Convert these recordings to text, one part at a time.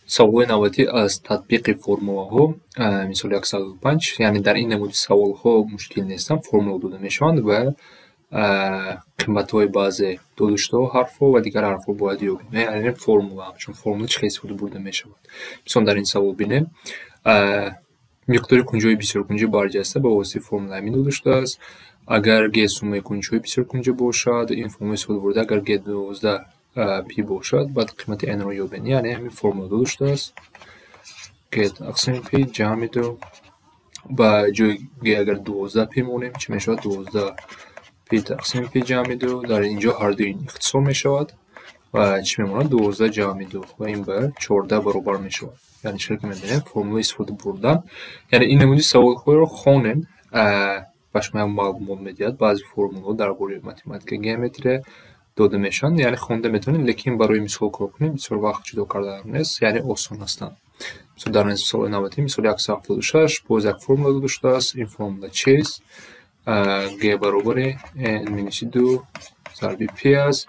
سوال نوبتی از تطبیق فرمولاها مثال 105 یعنی در این نمود سوالها مشکل نیستن فرمولا داده میشوند و قیمت‌های بعضی داشته حرف‌ها و دیگر حرف‌ها باید یابیم یعنی فرمولا چون فرمولا چه استفاده برده میشود مثلا در این سوال بینیم مقدار کنجای بسیار کنجه برجسته به واسطه فرمولا همین داشته است اگر g سومه کنجای بسیار کنجه باشد این فرمولا استفاده برده اگر g 12 پی باشد بعد قیمت n رو یابین یعنی همین فرمولا داشته است g تقسیم p جمع دو با جای g اگر 12 پی مونیم چه میشود 12 پی تقسیم پی جمع دو در اینجا هر دو این اختصار میشود و چی میموند 12 جمع دو و این به 14 برابر میشود یعنی چرا که میبینیم فرمولا استفاده بردن یعنی این نمودی سوال خود رو خوانین باش ما معلومات میدهد بعضی فرمولا درباره متماتیک گیومتری داده میشن یعنی خونده میتونین لیکن برای مثال کار کنیم بسیار وقت جدا کردن نیست یعنی آسان هستند مثلا در این سوال نوبتی مثال 176 باز یک فرمولا داشته است این فرمولا چیست g برابر n مینوس 2 ضرب p است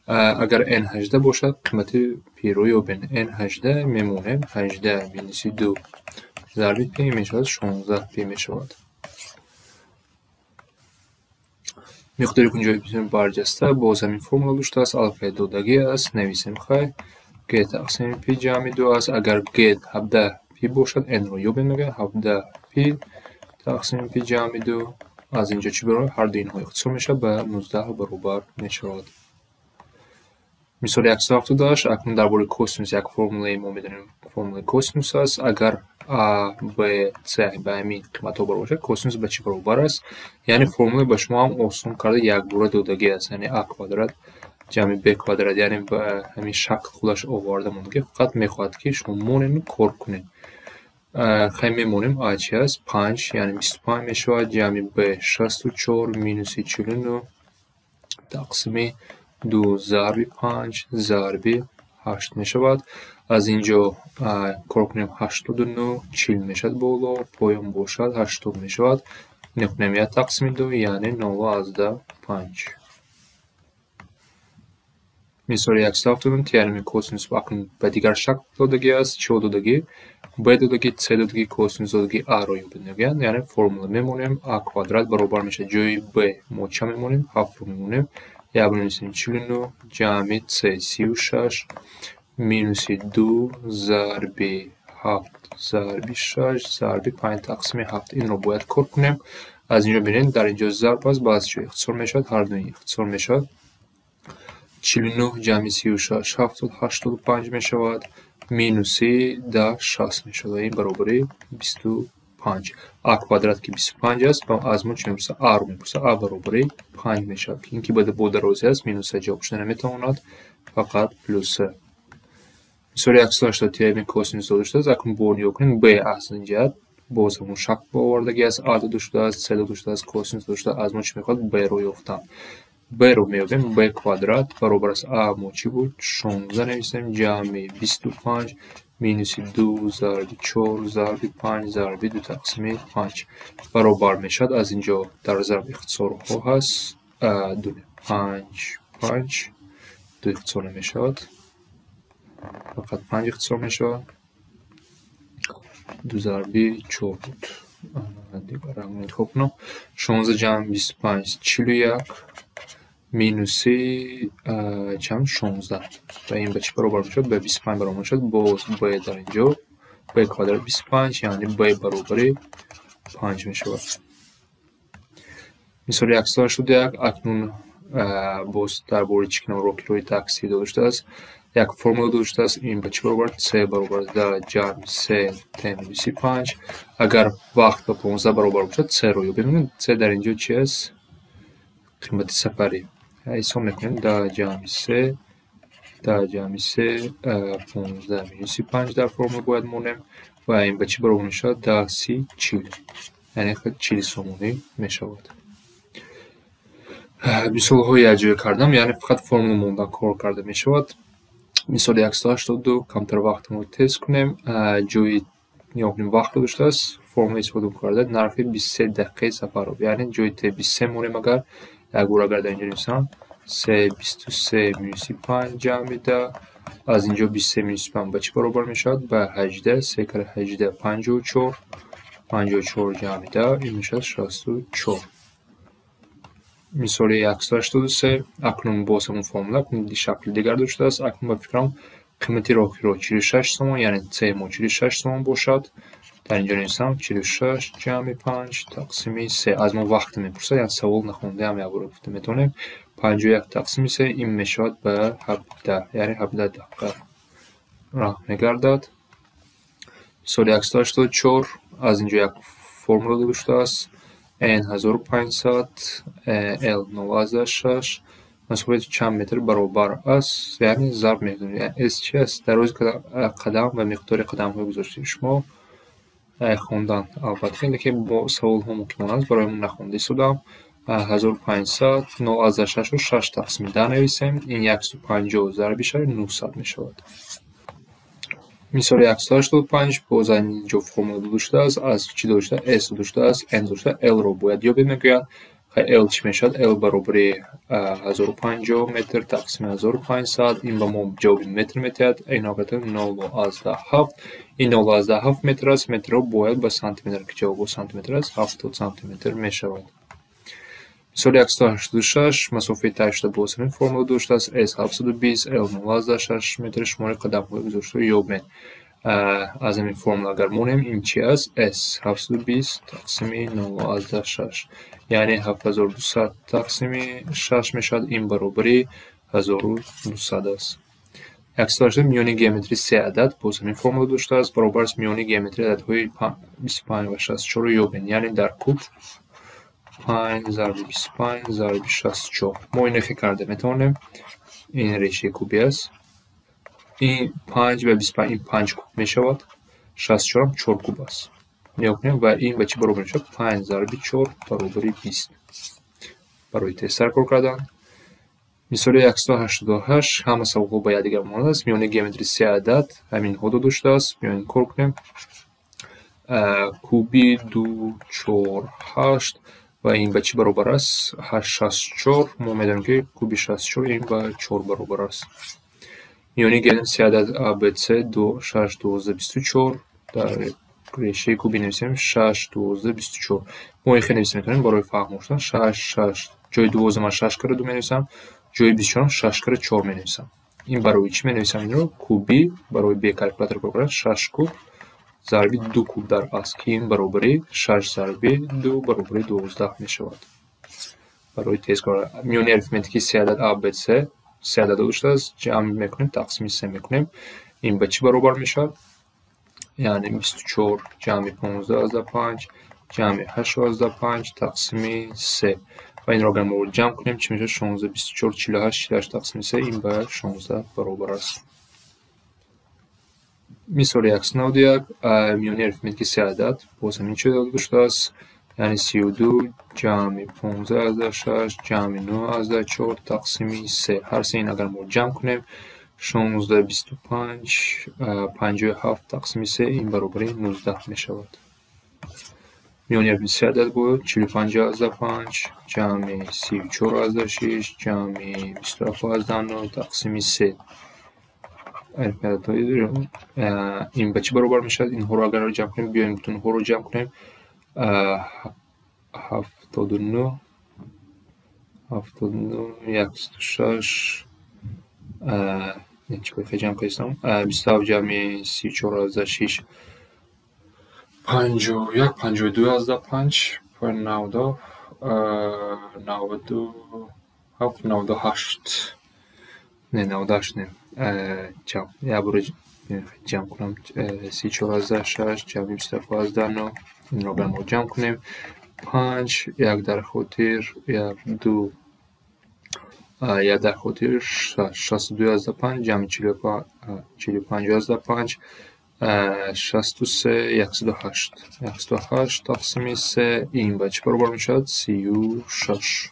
اگر n 18 باشد قیمت p رو یابین n 18 میمونیم 18 مینوس 2 ضرب p میشود 16 p میشود مقدار کنجای بسیار برجسته باز همین فرمولا داشته است الفا دودگی است نویسیم خواهی g تقسیم p جمع دو است اگر g 17 p باشد n رو یابین میگه 17 p تقسیم p جمع دو از اینجا چی برای هر دو اینها اختصار میشه به 19 برابر میشود مثال 178 اکنون درباره کوسینوس یک فرموله ما میدونیم فرموله کوسینوس است اگر به c به همین قیمت ها برابر باشد کوسینوس به چی برابر است یعنی فرموله به شما هم آسان کرده یک بار دادگی است یعنی a کوادرات جمع b کوادرات یعنی به همین شکل خودش آورده مونده فقط میخواد که شما مونین کار کنین خیلی میمونیم a چی است 5 یعنی 25 میشود جمع b 64 مینوس 49 تقسیم 2 ضرب 5 ضرب 8 میشود از اینجا کار کنیم 89 40 میشود بالا پایان باشد 80 میشود نکنیم تقسیم 2 یعنی 95 مثال 170 تیرمی کوسینوس اکنون به دیگر شکل دادگی است چه دادگی b دادگی c دادگی کوسینوس دادگی a رو یابیم یعنی فرمولا میمونیم a کوادرات برابر میشه جای b ما چه میمونیم 7 رو میمونیم یا بنویسیم 49 جمع c 36 مینوس 2 ضرب 7 ضرب 6 ضرب 5 تقسیم 7 این رو باید کار کنیم از اینجا ببینید در اینجا ضرب است باز چه اختصار میشد هر دو اختصار میشد 49 جمع 36 85 میشود مینوس 10 60 میشود این برابر 25 a کوادرات که 25 است با از ما چه میپرسه a رو میپرسه a برابر 5 میشود این که بده با درازی است مینوس جواب شده نمیتواند فقط پلوس مثال 180 تیمی کوسینوس داشته است اکنون برنیو کنیم b از اینجا باز همون شکل آوردگی است a داشته است c داشته است کوسینوس داشته از ما چه میخواد b رو یافتن b رو میابیم b کوادرات برابر است a ما چی بود 16 نویسیم جمع 25 مینوس 2 ضرب 4 ضرب 5 ضرب 2 تقسیم 5 برابر میشد از اینجا در ضرب اختصار ها هست 2 5 5 2 اختصار میشد فقط 5 اختصار میشد 2 ضرب 4 بود دیگر هم انتخاب کنم 16 جمع 25 41 مینوس چند 16 و این به چی برابر میشد به 25 برابر میشد باز باید در اینجا b کوادرات 25 یعنی b برابر 5 میشود مثال 181 اکنون باز درباره چیکن و راکیروی تاکسی داشته است یک فرمولا داشته است این به چی برابر c برابر 10 جمع 3 تن 25 اگر وقت به 15 برابر باشد c رو ببینید c در اینجا چی است قیمت صفری حساب میکنیم 10 جمع 3 10 جمع 3 15 مینوس 5 در فرمول باید مونیم و این به چی برابر میشود 10 30 40 یعنی خود 40 سومونی میشود مثال های اجرا کردم یعنی فقط فرمول مونده کار کرده میشود مثال 182 کمتر وقت رو تست کنیم جوی نیابیم وقت داشته است فرمول استفاده کرده نرخ 23 دقیقه سفر رو یعنی جوی ت 23 مونیم اگر یک بار اگر در اینجا نویسم 3 23 مینوس 5 جمع 10 از اینجا 23 - 5 به چی برابر می شود؟ به 18. 3 کره 18 54. 54 جمع 10 این می شود 64. مثال 183. اکنون باز همون فرمولا شکل دیگر داشته است. اکنون به فکرم قیمت راهی را 46 تومان یعنی C ما 46 تومان باشد. در اینجا نویسم 46 جمع 5 تقسیم 3. از ما وقت میپرسد یعنی سوال نخونده هم یک بار گفته میتونیم 51 تقسیم 3 این میشود به 17 یعنی 17 دقیقه راه میگردد. مثال 184. از اینجا یک فرمولا داشته است N 1500 L 9.6 مسافت چند متر برابر است یعنی ضرب میکنیم یعنی S چی است؟ در روز قدم و مقدار قدم های گذاشته شما خوندن البته لیکن با سوال ها ممکن است برایمون نخونده شدم 1500 9.6 رو 6 تقسیم 10 نویسیم این 150 ضرب 900 می شود. مثال 185 باز اینجا فرمول داشته است از چی داشته S داشته است N داشته L رو باید یابیم میگوید L چی میشد L برابر 1050 متر تقسیم 1500 این به ما جواب متر میتید این آقایت 0.7 این 0.7 متر است متر رو باید به سانتی متر که جواب سانتی متر است 70 سانتی متر میشود. مثال 186 مسافت داشته باز همین فرمول داشته است S 720 L 9.6 متر شماره قدم های گذاشته یابیم از این فرمول اگر مونیم این چی است S 720 تقسیم 9.6 یعنی 7200 تقسیم 6 میشد این برابر 1200 است. 188 میانی گیومتری 3 عدد باز همین فرمول داشته است برابر است میانی گیومتری عددهای 25 و 64 رو یابیم یعنی در کل 5 ضرب 25 ضرب 64 ما اینو که کرده میتونیم این ریشه کوبی است این 5 و 25 این 5 کوب می شود 64 هم 4 کوب است و این به چی برابر می شود 5 ضرب 4 برابر 20 برای تست کار کردن. مثال 188 همه سوال ها باید دیگر مانده است میانه گیومتری 3 عدد همین ها داشته است میانه کار کنیم کوبی 2 4 8 و این به چی برابر است 64 ما میدونیم که کوبی 64 این به 4 برابر است. میانه گیومتری 3 عدد ABC 2 6 12 24 در ریشه کوبی نویسیم 6 12 24 ما این خیلی نویسیم میتونیم برای فهم شدن 6 جای 12 من 6 کره 2 می نویسم جای 24 6 کره 4 می نویسم این برای چی می نویسم این رو کوبی برای بی کلکولاتور کار کنم 6 کوب ضرب 2 کوب در است که این برابر 6 ضرب 2 برابر 12 می شود. برای تست کار میانه اریتمتیکی 3 عدد ABC 3 عدد داشته است جمع میکنیم تقسیم 3 میکنیم این به چی برابر می شود یعنی 24 جمع 15 از 5 جمع 8 از 5 تقسیم 3 و این را اگر ما جمع کنیم چی میشه 16 24 48 48 تقسیم 3 این به 16 برابر است. مثال 191 میانه اریتمتیک 3 عدد باز همین چه داشته است یعنی 32 جمع 15 از 6 جمع 9 از 4 تقسیم 3 هر سه این اگر ما جمع کنیم 16 25 57 تقسیم 3 این برابر 19 می شود. میانه اریتمتیک 3 عدد بود 45 از 5 جمع 34 از 6 جمع 27 از 9 تقسیم 3 این به چی برابر می شود این ها رو اگر جمع کنیم بیایم بتون ها رو جمع کنیم 79 106 چی باید جمع کنیم 27 جمع 34 از 6 51 52 از 5 92 97 98 نه 98 نه جمع یا برای جمع کنم 34 از 6 جمع 27 از 9 این را برای ما جمع کنیم 5 یک در خاطر 1 2 یک در خاطر 62 از 5 جمع 45 از 5 63 108 تقسیم 3 این به چه برابر می شود 36